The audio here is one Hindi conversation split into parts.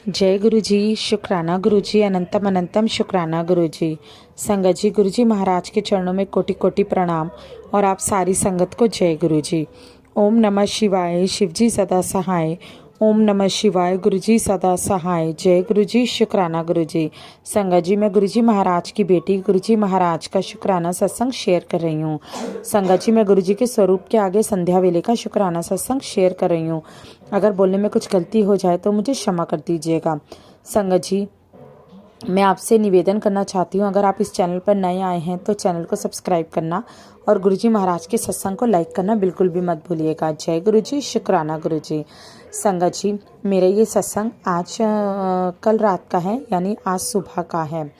जय गुरु जी, शुक्राना गुरु जी, अनंतम अनंतम शुक्राना गुरु जी। संगत जी, गुरु जी महाराज के चरणों में कोटि कोटि प्रणाम और आप सारी संगत को जय गुरु जी। ओम नमः शिवाय, शिव जी सदा सहाय। ओम नमः शिवाय, गुरु जी सदा सहाय। जय गुरु जी, शुक्राना गुरु जी। संगत जी, मैं गुरु जी महाराज की बेटी गुरु जी महाराज का शुक्राना सत्संग शेयर कर रही हूँ। संगत जी, मैं गुरु जी के स्वरूप के आगे संध्या वेले का शुक्राना सत्संग शेयर कर रही हूँ। अगर बोलने में कुछ गलती हो जाए तो मुझे क्षमा कर दीजिएगा। संगत जी, मैं आपसे निवेदन करना चाहती हूँ, अगर आप इस चैनल पर नए आए हैं तो चैनल को सब्सक्राइब करना और गुरुजी महाराज के सत्संग को लाइक करना बिल्कुल भी मत भूलिएगा। जय गुरु जी, शुक्राना गुरु जी। संगत जी, मेरा ये सत्संग आज कल रात का है, यानी आज सुबह का है।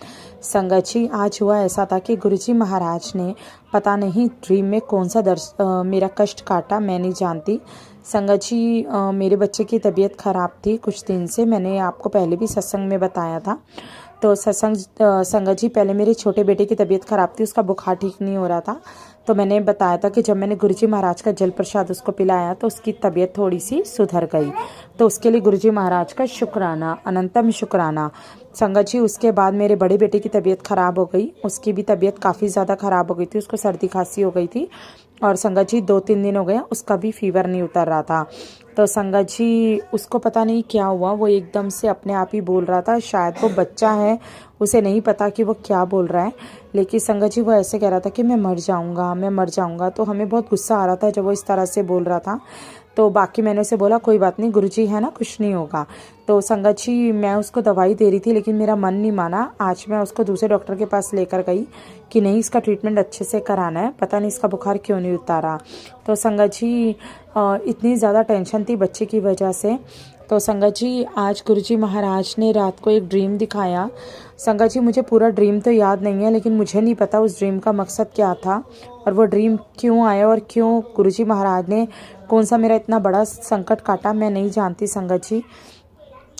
संगत जी, आज हुआ ऐसा था कि गुरुजी महाराज ने पता नहीं ड्रीम में कौन सा मेरा कष्ट काटा, मैं नहीं जानती। संगत जी, मेरे बच्चे की तबीयत ख़राब थी कुछ दिन से, मैंने आपको पहले भी सत्संग में बताया था। तो संगत जी, पहले मेरे छोटे बेटे की तबीयत ख़राब थी, उसका बुखार ठीक नहीं हो रहा था। तो मैंने बताया था कि जब मैंने गुरुजी महाराज का जल प्रसाद उसको पिलाया तो उसकी तबीयत थोड़ी सी सुधर गई। तो उसके लिए गुरुजी महाराज का शुक्राना, अनंतम शुक्राना। संगत जी, उसके बाद मेरे बड़े बेटे की तबीयत ख़राब हो गई, उसकी भी तबीयत काफ़ी ज़्यादा ख़राब हो गई थी, उसको सर्दी खांसी हो गई थी। और संगत जी, 2-3 दिन हो गया उसका भी फीवर नहीं उतर रहा था। तो संगत जी, उसको पता नहीं क्या हुआ, वो एकदम से अपने आप ही बोल रहा था। शायद वो बच्चा है, उसे नहीं पता कि वो क्या बोल रहा है, लेकिन संगत जी वो ऐसे कह रहा था कि मैं मर जाऊंगा, मैं मर जाऊंगा। तो हमें बहुत गुस्सा आ रहा था जब वो इस तरह से बोल रहा था। तो बाकी मैंने उसे बोला कोई बात नहीं, गुरुजी है ना, कुछ नहीं होगा। तो संगत जी, मैं उसको दवाई दे रही थी लेकिन मेरा मन नहीं माना। आज मैं उसको दूसरे डॉक्टर के पास लेकर गई कि नहीं, इसका ट्रीटमेंट अच्छे से कराना है, पता नहीं इसका बुखार क्यों नहीं उतारा। तो संगत जी, इतनी ज़्यादा टेंशन थी बच्चे की वजह से। तो संगत जी, आज गुरुजी महाराज ने रात को एक ड्रीम दिखाया। संगत जी, मुझे पूरा ड्रीम तो याद नहीं है, लेकिन मुझे नहीं पता उस ड्रीम का मकसद क्या था और वो ड्रीम क्यों आया और क्यों गुरुजी महाराज ने कौन सा मेरा इतना बड़ा संकट काटा, मैं नहीं जानती संगत जी।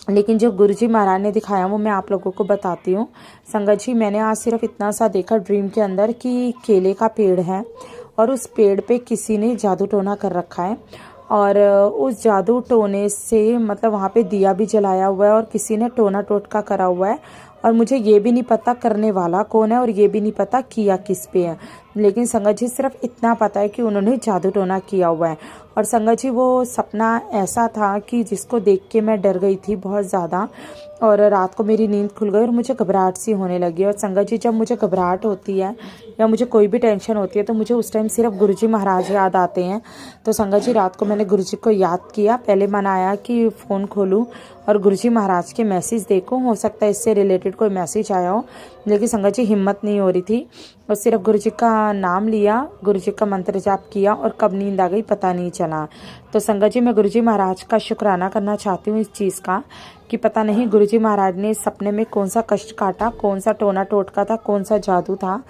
लेकिन जो गुरुजी महाराज ने दिखाया वो मैं आप लोगों को बताती हूँ। संगत जी, मैंने आज सिर्फ इतना सा देखा ड्रीम के अंदर कि केले का पेड़ है और उस पेड़ पे किसी ने जादू टोना कर रखा है और उस जादू टोने से मतलब वहाँ पे दिया भी जलाया हुआ है और किसी ने टोना टोटका करा हुआ है। और मुझे ये भी नहीं पता करने वाला कौन है और ये भी नहीं पता किया किस पे है, लेकिन संगत जी सिर्फ इतना पता है कि उन्होंने जादू टोना किया हुआ है। और संगत जी, वो सपना ऐसा था कि जिसको देख के मैं डर गई थी बहुत ज़्यादा और रात को मेरी नींद खुल गई और मुझे घबराहट सी होने लगी। और संगत जी, जब मुझे घबराहट होती है या मुझे कोई भी टेंशन होती है तो मुझे उस टाइम सिर्फ गुरुजी महाराज याद आते हैं। तो संगत जी, रात को मैंने गुरुजी को याद किया, पहले मन आया कि फ़ोन खोलूँ और गुरुजी महाराज के मैसेज देखूँ, हो सकता है इससे रिलेटेड कोई मैसेज आया हो, लेकिन संगत जी हिम्मत नहीं हो रही थी। और सिर्फ गुरुजी का नाम लिया, गुरुजी का मंत्र जाप किया और कब नींद आ गई पता नहीं चला। तो संगत जी, मैं गुरुजी महाराज का शुक्राना करना चाहती हूँ इस चीज़ का कि पता नहीं गुरुजी महाराज ने सपने में कौन सा कष्ट काटा, कौन सा टोना टोटका था, कौन सा जादू था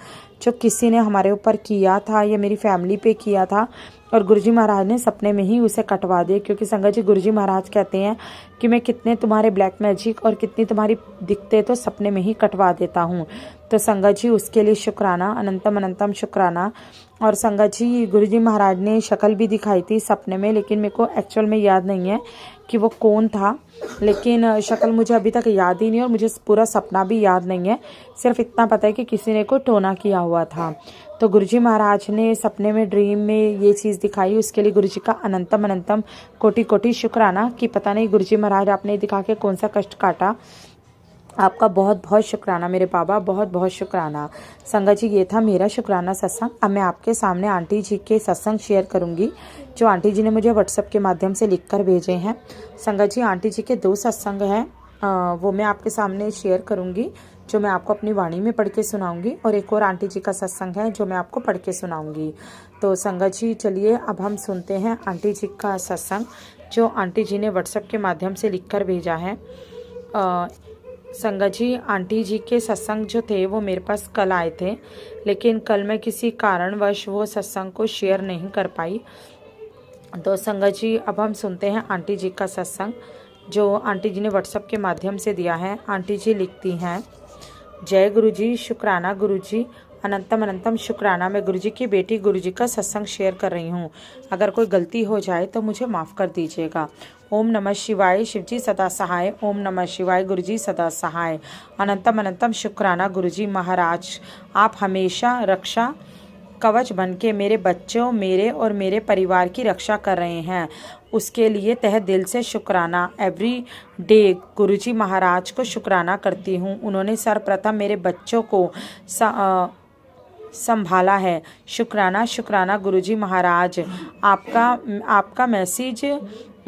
जो किसी ने हमारे ऊपर किया था या मेरी फैमिली पे किया था और गुरुजी महाराज ने सपने में ही उसे कटवा दिया। क्योंकि संगत जी, गुरुजी महाराज कहते हैं कि मैं कितने तुम्हारे ब्लैक मैजिक और कितनी तुम्हारी दिक्कतें तो सपने में ही कटवा देता हूँ। तो संगत जी, उसके लिए शुक्राना, अनंतम अनंतम शुक्राना। और संगत जी, गुरुजी महाराज ने शक्ल भी दिखाई थी सपने में, लेकिन मेरे को एक्चुअल में याद नहीं है कि वो कौन था, लेकिन शक्ल मुझे अभी तक याद ही नहीं और मुझे पूरा सपना भी याद नहीं है। सिर्फ इतना पता है कि किसी ने कोई टोना किया हुआ था। तो गुरुजी महाराज ने सपने में ड्रीम में ये चीज़ दिखाई, उसके लिए गुरुजी का अनंतम अनंतम कोटि कोटि शुक्राना कि पता नहीं गुरुजी महाराज आपने दिखा के कौन सा कष्ट काटा। आपका बहुत बहुत शुक्राना मेरे बाबा, बहुत बहुत शुक्राना। संगत जी, ये था मेरा शुक्राना सत्संग। अब मैं आपके सामने आंटी जी के सत्संग शेयर करूंगी जो आंटी जी ने मुझे व्हाट्सएप के माध्यम से लिखकर भेजे हैं। संगत जी, आंटी जी के 2 सत्संग हैं, वो मैं आपके सामने शेयर करूंगी जो मैं आपको अपनी वाणी में पढ़ के सुनाऊंगी, और एक और आंटी जी का सत्संग है जो मैं आपको पढ़ के सुनाऊंगी। तो संगत जी, चलिए अब हम सुनते हैं आंटी जी का सत्संग जो आंटी जी ने व्हाट्सएप के माध्यम से लिखकर भेजा है। संगत जी, आंटी जी के सत्संग जो थे वो मेरे पास कल आए थे, लेकिन कल मैं किसी कारणवश वो सत्संग को शेयर नहीं कर पाई। तो संगत जी, अब हम सुनते हैं आंटी जी का सत्संग जो आंटी जी ने व्हाट्सएप के माध्यम से दिया है। आंटी जी लिखती हैं, जय गुरु जी, शुक्राना गुरु जी, अनंतम अनंतम शुक्राना। मैं गुरु जी की बेटी गुरु जी का सत्संग शेयर कर रही हूँ, अगर कोई गलती हो जाए तो मुझे माफ़ कर दीजिएगा। ओम नमः शिवाय शिवजी सदा सहाय। ओम नमः शिवाय गुरुजी सदा सहाय। अनंतम अनंतम शुक्राना गुरुजी महाराज, आप हमेशा रक्षा कवच बन के मेरे बच्चों, मेरे और मेरे परिवार की रक्षा कर रहे हैं, उसके लिए तहे दिल से शुक्राना। एवरी डे गुरुजी महाराज को शुक्राना करती हूँ। उन्होंने सर्वप्रथम मेरे बच्चों को संभाला है। शुक्राना शुक्राना गुरुजी महाराज। आपका मैसेज,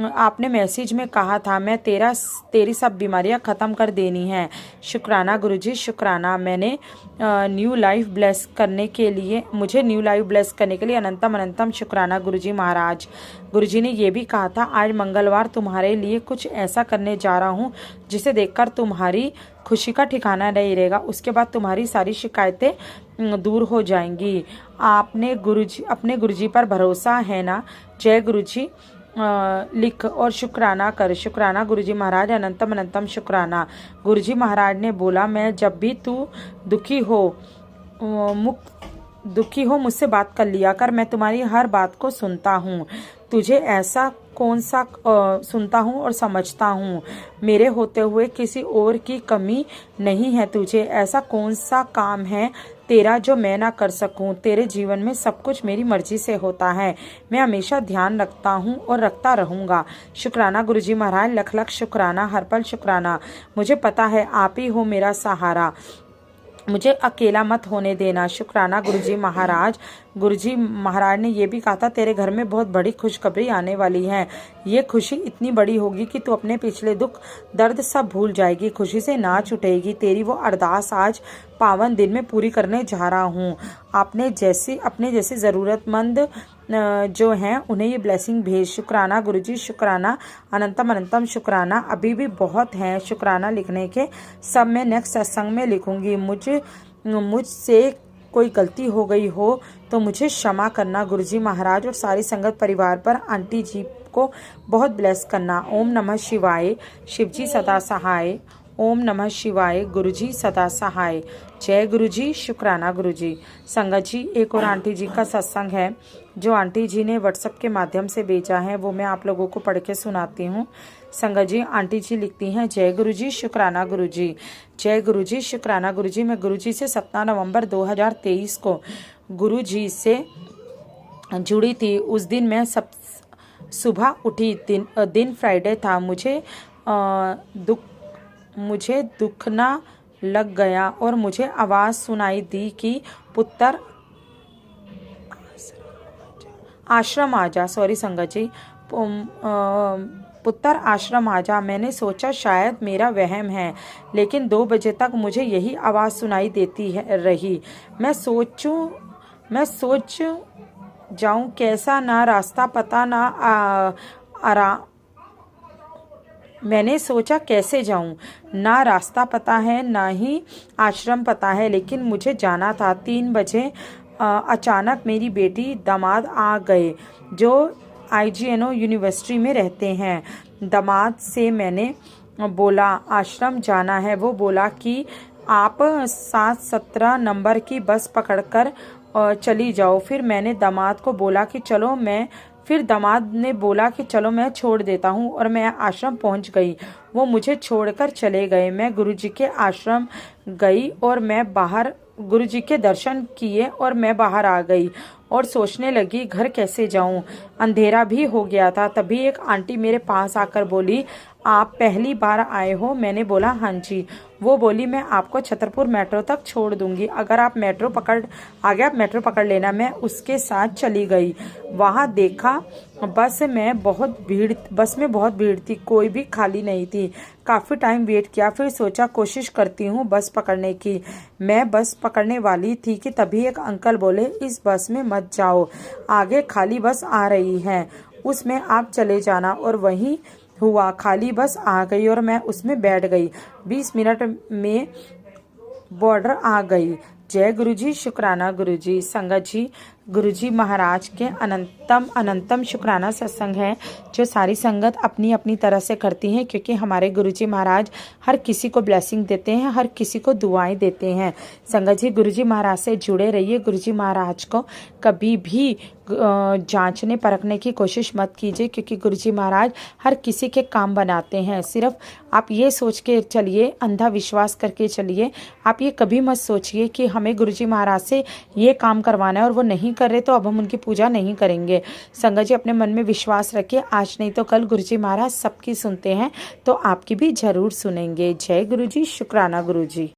आपने मैसेज में कहा था मैं तेरी सब बीमारियां ख़त्म कर देनी है। शुक्राना गुरुजी शुक्राना। मैंने न्यू लाइफ ब्लेस करने के लिए मुझे न्यू लाइफ ब्लेस करने के लिए अनंतम अनंतम शुक्राना गुरुजी महाराज। गुरुजी ने ये भी कहा था आज मंगलवार तुम्हारे लिए कुछ ऐसा करने जा रहा हूँ जिसे देखकर तुम्हारी खुशी का ठिकाना नहीं रहेगा। उसके बाद तुम्हारी सारी शिकायतें दूर हो जाएंगी। अपने गुरुजी पर भरोसा है ना? जय गुरुजी लिख और शुक्राना कर। शुक्राना गुरुजी महाराज अनंतम अनंतम शुक्राना। गुरुजी महाराज ने बोला मैं जब भी तू दुखी हो मुझसे बात कर लिया कर, मैं तुम्हारी हर बात को सुनता हूँ। तुझे ऐसा कौन सा सुनता हूँ और समझता हूँ। मेरे होते हुए किसी और की कमी नहीं है। तुझे ऐसा कौन सा काम है तेरा जो मैं ना कर सकूं। तेरे जीवन में सब कुछ मेरी मर्जी से होता है। मैं हमेशा ध्यान रखता हूँ और रखता रहूँगा। शुक्राना गुरुजी महाराज, लख लख शुक्राना, हर पल शुक्राना। मुझे पता है आप ही हो मेरा सहारा, मुझे अकेला मत होने देना। शुक्राना गुरुजी महाराज। गुरुजी महाराज ने ये भी कहा था तेरे घर में बहुत बड़ी खुशखबरी आने वाली है। ये खुशी इतनी बड़ी होगी कि तू अपने पिछले दुख दर्द सब भूल जाएगी, खुशी से नाच उठेगी। तेरी वो अरदास आज पावन दिन में पूरी करने जा रहा हूँ। अपने जैसे ज़रूरतमंद जो हैं उन्हें ये ब्लेसिंग भेज। शुक्राना गुरुजी शुक्राना, अनंतम अनंतम शुक्राना। अभी भी बहुत हैं शुक्राना लिखने के, सब मैं नेक्स्ट सत्संग में लिखूंगी। मुझसे कोई गलती हो गई हो तो मुझे क्षमा करना गुरुजी महाराज और सारी संगत परिवार पर आंटी जी को बहुत ब्लेस करना। ओम नमः शिवाय शिवजी सदा सहाय। ओम नमः शिवाय गुरुजी सदा सहाय। जय गुरुजी शुक्राना गुरुजी। संगत जी एक और आंटी जी का सत्संग है जो आंटी जी ने व्हाट्सएप के माध्यम से भेजा है, वो मैं आप लोगों को पढ़ के सुनाती हूँ। संगत जी आंटी जी लिखती हैं जय गुरुजी शुक्राना गुरुजी। जय गुरुजी शुक्राना गुरुजी। मैं गुरुजी से 17 नवंबर 2023 को गुरुजी से जुड़ी थी। उस दिन मैं सुबह उठी, दिन फ्राइडे था। मुझे दुख ना लग गया और मुझे आवाज़ सुनाई दी कि पुत्र आश्रम आजा। सॉरी संगत जी, पुत्र आश्रम आजा। मैंने सोचा शायद मेरा वहम है, लेकिन 2 बजे तक मुझे यही आवाज़ सुनाई देती रही। मैं सोच जाऊं कैसा, ना रास्ता पता ना मैंने सोचा कैसे जाऊं, ना रास्ता पता है ना ही आश्रम पता है, लेकिन मुझे जाना था। 3 बजे अचानक मेरी बेटी दामाद आ गए जो IGNO यूनिवर्सिटी में रहते हैं। दामाद से मैंने बोला आश्रम जाना है। वो बोला कि आप 717 नंबर की बस पकड़कर चली जाओ। फिर मैंने दामाद को बोला कि चलो फिर दामाद ने बोला कि चलो मैं छोड़ देता हूँ और मैं आश्रम पहुँच गई। वो मुझे छोड़कर चले गए। मैं गुरुजी के आश्रम गई और गुरुजी के दर्शन किए और मैं बाहर आ गई और सोचने लगी घर कैसे जाऊं। अंधेरा भी हो गया था। तभी एक आंटी मेरे पास आकर बोली आप पहली बार आए हो? मैंने बोला हाँ जी। वो बोली मैं आपको छतरपुर मेट्रो तक छोड़ दूंगी, अगर आप मेट्रो पकड़ लेना। मैं उसके साथ चली गई। वहाँ देखा बस में बहुत भीड़ थी, कोई भी खाली नहीं थी। काफ़ी टाइम वेट किया, फिर सोचा कोशिश करती हूँ बस पकड़ने की। मैं बस पकड़ने वाली थी कि तभी एक अंकल बोले इस बस में मत जाओ, आगे खाली बस आ रही है, उसमें आप चले जाना। और वही हुआ, खाली बस आ गई और मैं उसमें बैठ गई। 20 मिनट में बॉर्डर आ गई। जय गुरुजी शुक्राना गुरुजी। संगत जी गुरुजी महाराज के अनंतम अनंतम शुक्राना सत्संग है जो सारी संगत अपनी अपनी तरह से करती हैं, क्योंकि हमारे गुरुजी महाराज हर किसी को ब्लेसिंग देते हैं, हर किसी को दुआएं देते हैं। संगत जी गुरुजी महाराज से जुड़े रहिए। गुरुजी महाराज को कभी भी जांचने परखने की कोशिश मत कीजिए, क्योंकि गुरुजी महाराज हर किसी के काम बनाते हैं। सिर्फ आप ये सोच के चलिए, अंधा विश्वास करके चलिए। आप ये कभी मत सोचिए कि हमें गुरुजी महाराज से ये काम करवाना है और वो नहीं कर रहे तो अब हम उनकी पूजा नहीं करेंगे। संगत जी अपने मन में विश्वास रखिए, आज नहीं तो कल गुरुजी महाराज सबकी सुनते हैं, तो आपकी भी जरूर सुनेंगे। जय गुरुजी, शुक्राना गुरुजी।